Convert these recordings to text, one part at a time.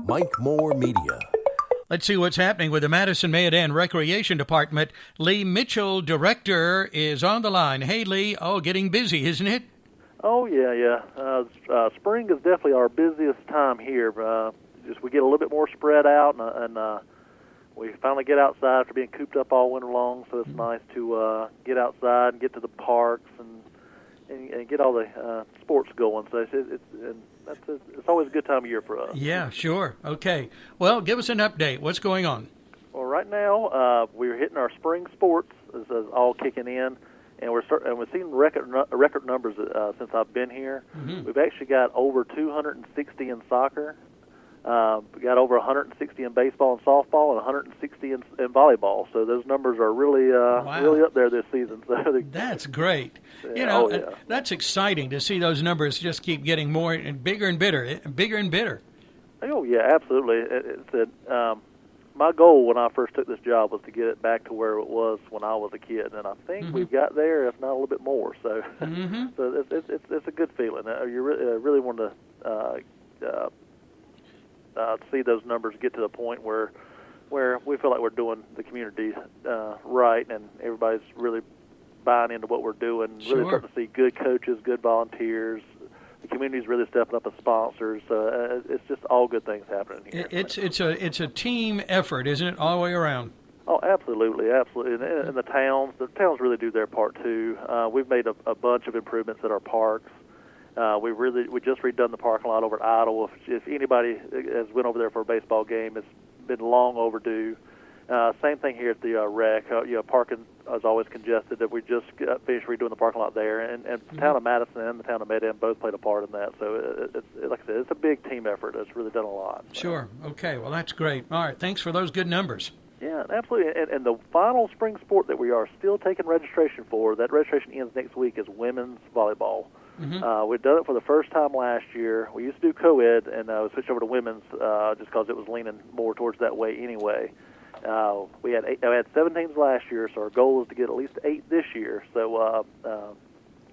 Mike Moore Media. Let's see what's happening with the Madison-Mayodan Recreation Department. Lee Mitchell, Director, is on the line. Hey, Lee. Oh, getting busy, isn't it? Oh, yeah. Spring is definitely our busiest time here. Just we get a little bit more spread out, and we finally get outside after being cooped up all winter long, so it's nice to get outside and get to the parks and get all the sports going. So it's always a good time of year for us. Yeah, sure. Okay. Well, give us an update. What's going on? Well, right now we're hitting our spring sports. This is all kicking in, and we're seeing record numbers since I've been here. Mm-hmm. We've actually got over 260 in soccer. We got over 160 in baseball and softball, and 160 in volleyball. So those numbers are really really up there this season. So that's great. Yeah, that's exciting to see those numbers just keep getting more and bigger and bigger. Oh yeah, absolutely. My goal when I first took this job was to get it back to where it was when I was a kid, and I think we've got there, if not a little bit more. So, so it's a good feeling. You really want to see those numbers get to the point where we feel like we're doing the community right, and everybody's really buying into what we're doing. Sure. Really starting to see good coaches, good volunteers. The community's really stepping up as sponsors. It's just all good things happening here. It's a team effort, isn't it, all the way around? Oh, absolutely. And the towns really do their part too. We've made a bunch of improvements at our parks. We just redone the parking lot over at Idle. If anybody has went over there for a baseball game, it's been long overdue. Same thing here at the rec. Parking is always congested. That we just finished redoing the parking lot there, and the town of Madison and the town of Mayodan both played a part in that. So it's like I said, it's a big team effort. It's really done a lot. So. Sure. Okay. Well, that's great. All right. Thanks for those good numbers. Yeah, absolutely. And the final spring sport that we are still taking registration for, that registration ends next week, is women's volleyball. Mm-hmm. We've done it for the first time last year. We used to do co-ed, and we switched over to women's just because it was leaning more towards that way anyway. We had 7 teams last year, so our goal is to get at least 8 this year. So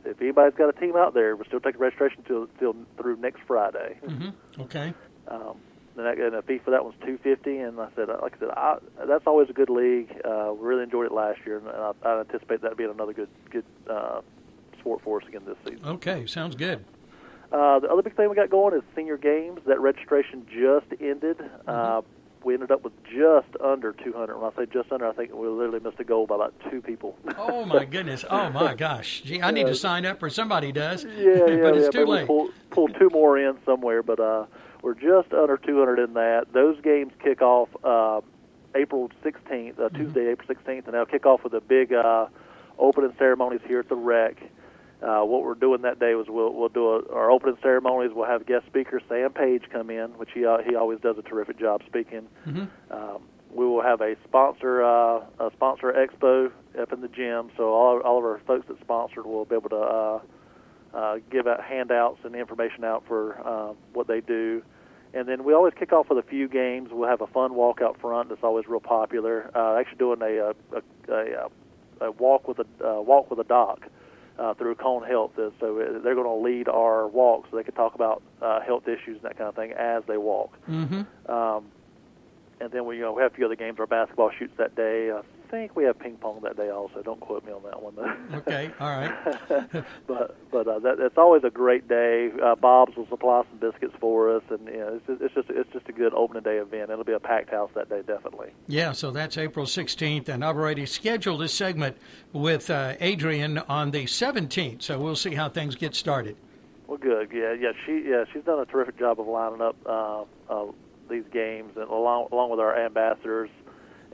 if anybody's got a team out there, we're still taking registration till through next Friday. Mm-hmm. Okay. And the fee for that one's $250, and like I said, that's always a good league. We really enjoyed it last year, and I anticipate that being another good sport for us again this season. Okay, sounds good. The other big thing we got going is senior games. That registration just ended. We ended up with just under 200. When I say just under, I think we literally missed a goal by about 2 people. Oh, my goodness. Oh, my gosh. Gee, I need to sign up, or somebody does. Yeah. But it's too late. Pull 2 more in somewhere, but we're just under 200 in that. Those games kick off April 16th, Tuesday, April 16th, and they'll kick off with a big opening ceremonies here at the rec. What we're doing that day is we'll do our opening ceremonies. We'll have guest speaker Sam Page come in, which he always does a terrific job speaking. Mm-hmm. We will have a sponsor expo up in the gym, so all of our folks that sponsored will be able to give out handouts and information out for what they do. And then we always kick off with a few games. We'll have a fun walk out front that's always real popular. Actually doing a walk with a doc. Through Cone Health, so they're going to lead our walk, so they can talk about health issues and that kind of thing as they walk. Mm-hmm. And then we have a few other games. Our basketball shoots that day. I think we have ping pong that day also. Don't quote me on that one though. Okay, all right. but it's always a great day. Bob's will supply some biscuits for us, and it's just a good opening day event. It'll be a packed house that day, definitely. Yeah, so that's April 16th, and I've already scheduled a segment with Adrian on the 17th. So we'll see how things get started. Well, good. Yeah. She's done a terrific job of lining up these games, and along with our ambassadors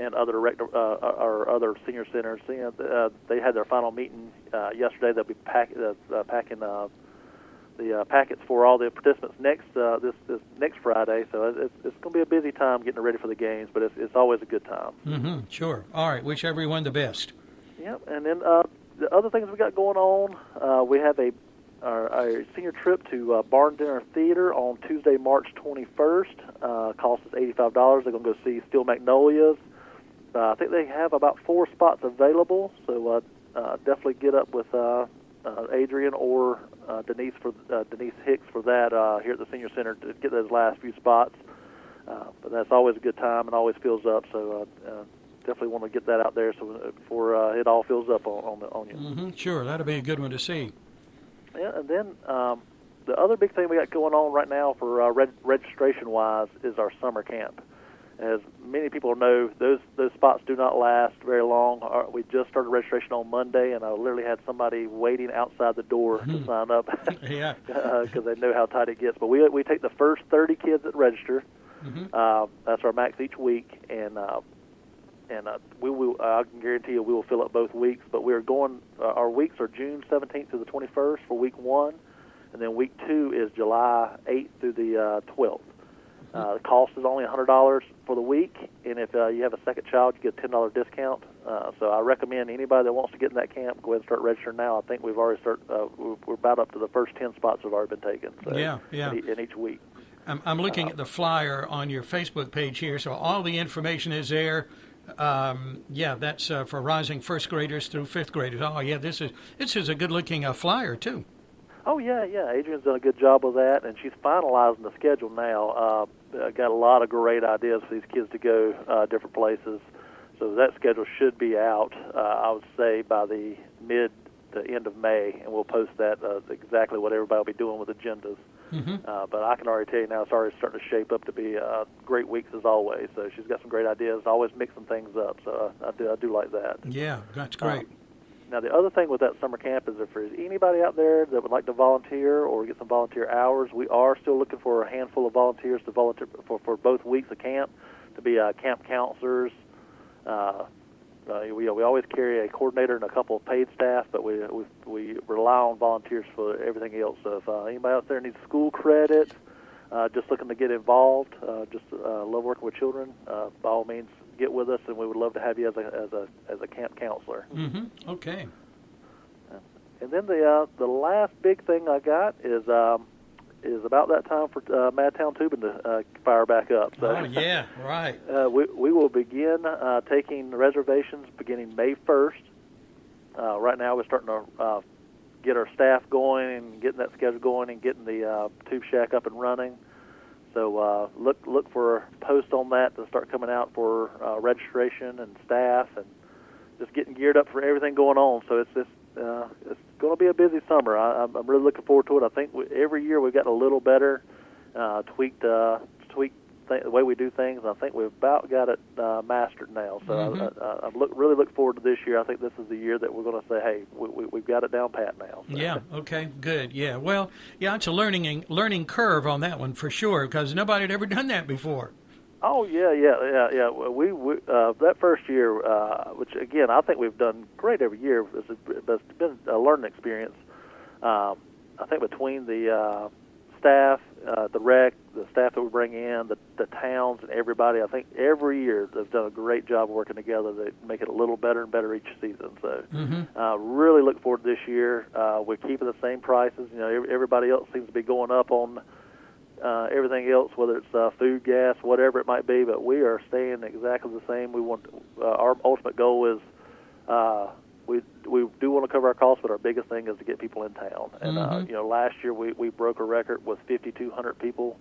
and other senior centers. They had their final meeting yesterday. They'll be packing the packets for all the participants this next Friday. So it's going to be a busy time getting ready for the games, but it's always a good time. Mm-hmm. Sure. All right. Wish everyone the best. Yep. And then the other things we got going on, we have our senior trip to Barn Dinner Theater on Tuesday, March 21st. Cost us $85. They're going to go see Steel Magnolias. I think they have about 4 spots available, so definitely get up with Adrian or Denise Hicks for that here at the Senior Center to get those last few spots. But that's always a good time and always fills up. So definitely want to get that out there before it all fills up on you. Mm-hmm. Sure, that'll be a good one to see. Yeah, and then the other big thing we got going on right now for registration-wise is our summer camp. As many people know, those spots do not last very long. We just started registration on Monday, and I literally had somebody waiting outside the door to sign up Yeah. because they know how tight it gets. But we take the first 30 kids that register. That's our max each week, and we will. I can guarantee you we will fill up both weeks. But we are going. Our weeks are June 17th through the 21st for week 1, and then week 2 is July 8th through the 12th. The cost is only $100 for the week, and if you have a second child, you get a $10 discount. So I recommend anybody that wants to get in that camp, go ahead and start registering now. I think we've already we're about up to the first 10 spots have already been taken. So yeah. In each week. I'm looking at the flyer on your Facebook page here, so all the information is there. That's for rising first graders through fifth graders. Oh, yeah, this is a good-looking flyer, too. Oh, yeah. Adrian's done a good job with that, and she's finalizing the schedule now. Got a lot of great ideas for these kids to go different places. So that schedule should be out, I would say, by the mid to end of May, and we'll post that exactly what everybody will be doing with agendas. But I can already tell you now it's already starting to shape up to be great weeks as always. So she's got some great ideas, always mixing things up. So I do like that. Yeah, that's great. Now, the other thing with that summer camp is if there's anybody out there that would like to volunteer or get some volunteer hours, we are still looking for a handful of volunteers to volunteer for both weeks of camp, to be camp counselors. We always carry a coordinator and a couple of paid staff, but we rely on volunteers for everything else. So if anybody out there needs school credit, just looking to get involved, love working with children, by all means, get with us, and we would love to have you as a camp counselor. Okay. And then the last big thing I got is about that time for Madtown Tubing to fire back up. So, oh yeah, right. We will begin taking reservations beginning May 1st. Right now we're starting to get our staff going and getting that schedule going and getting the tube shack up and running. So look for a post on that to start coming out for registration and staff, and just getting geared up for everything going on. So it's going to be a busy summer. I'm really looking forward to it. I think every year we've gotten a little better, tweaked the way we do things. I think we've about got it mastered now. So I really look forward to this year. I think this is the year that we're going to say, hey, we've got it down pat now. So. Yeah. Okay. Good. Yeah. Well, yeah, it's a learning curve on that one for sure, because nobody had ever done that before. Oh yeah. We that first year, which again I think we've done great every year. It's been a learning experience. I think between the staff, the rec, the staff that we bring in, the towns, and everybody, I think every year they've done a great job working together to make it a little better and better each season. So really look forward to this year. We're keeping the same prices. You know, everybody else seems to be going up on everything else, whether it's food, gas, whatever it might be, but we are staying exactly the same. We want our ultimate goal is we do want to cover our costs, but our biggest thing is to get people in town. And last year we broke a record with 5,200 people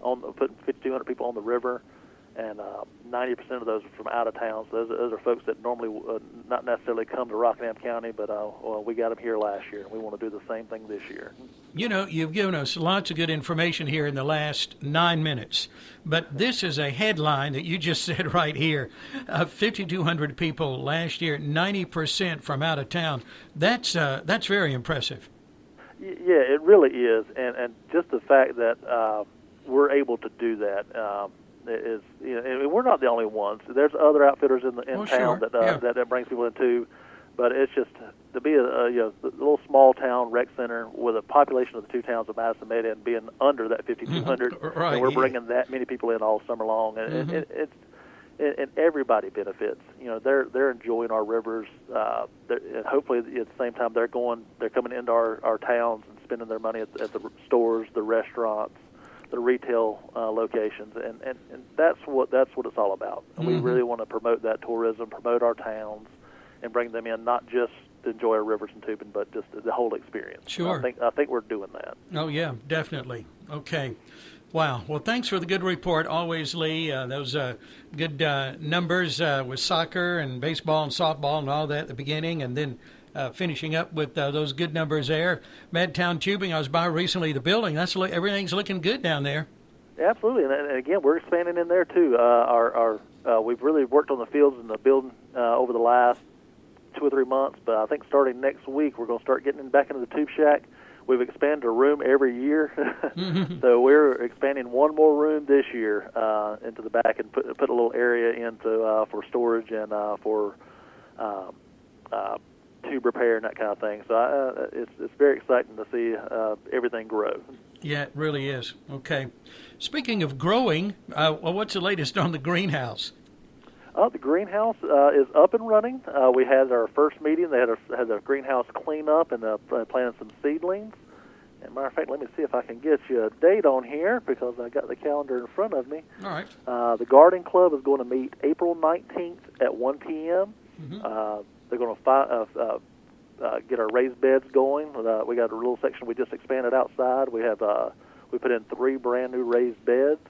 putting 5,200 people on the river, and 90% of those are from out of town. So those are folks that normally not necessarily come to Rockingham County, but we got them here last year, and we want to do the same thing this year. You know, you've given us lots of good information here in the last 9 minutes, but this is a headline that you just said right here. 5,200 people last year, 90% from out of town. That's very impressive. Yeah, it really is, and just the fact that we're able to do that. Is, you know, and we're not the only ones. There's other outfitters in town sure. that brings people in too, but it's just to be a little small town rec center with a population of the two towns of Madison-Mayodan being under that 5,200, right, and we're bringing that many people in all summer long, and and everybody benefits. You know, they're enjoying our rivers, and hopefully at the same time they're coming into our towns and spending their money at the stores, the restaurants, the retail locations, and that's what it's all about. And we really want to promote that tourism, promote our towns, and bring them in not just to enjoy our rivers and tubing, but just the whole experience. Sure. I think we're doing that. Oh yeah, definitely. Okay. Wow. Well, thanks for the good report always, Lee. Those good numbers with soccer and baseball and softball and all that at the beginning, and then finishing up with those good numbers there. Madtown Tubing, I was by recently, the building. Everything's looking good down there. Absolutely, and again, we're expanding in there too. We've really worked on the fields and the building over the last 2 or 3 months, but I think starting next week we're going to start getting back into the tube shack. We've expanded a room every year, so we're expanding one more room this year into the back and put a little area into for storage and for tube repair and that kind of thing. So it's very exciting to see everything grow. Yeah, it really is. Okay. Speaking of growing, what's the latest on the greenhouse? The greenhouse is up and running. We had our first meeting. They had a greenhouse cleanup and planted some seedlings. And matter of fact, let me see if I can get you a date on here because I got the calendar in front of me. All right. The garden club is going to meet April 19th at 1 p.m. Mm-hmm. They're going to get our raised beds going. We got a little section we just expanded outside. We put in 3 brand new raised beds,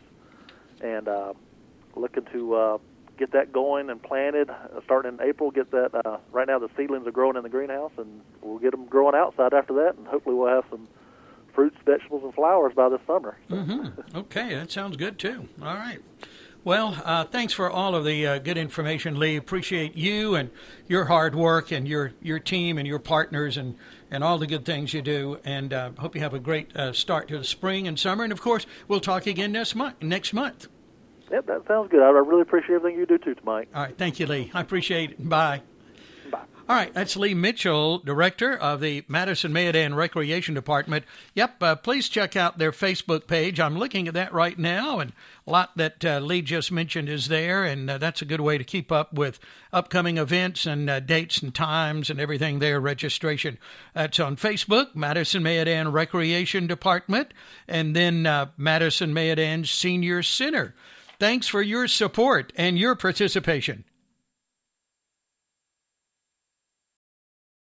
and looking to get that going and planted starting in April. Get that. Right now the seedlings are growing in the greenhouse, and we'll get them growing outside after that, and hopefully we'll have some fruits, vegetables, and flowers by this summer. Mm-hmm. Okay, that sounds good too. All right. Well, thanks for all of the good information, Lee. Appreciate you and your hard work and your team and your partners and all the good things you do. And hope you have a great start to the spring and summer. And, of course, we'll talk again next month. Yep, that sounds good. I really appreciate everything you do too, Mike. All right. Thank you, Lee. I appreciate it. Bye. Bye. All right, that's Lee Mitchell, Director of the Madison-Mayodan Recreation Department. Yep, please check out their Facebook page. I'm looking at that right now, and a lot that Lee just mentioned is there, and that's a good way to keep up with upcoming events and dates and times and everything there, registration. That's on Facebook, Madison-Mayodan Recreation Department, and then Madison-Mayodan Senior Center. Thanks for your support and your participation.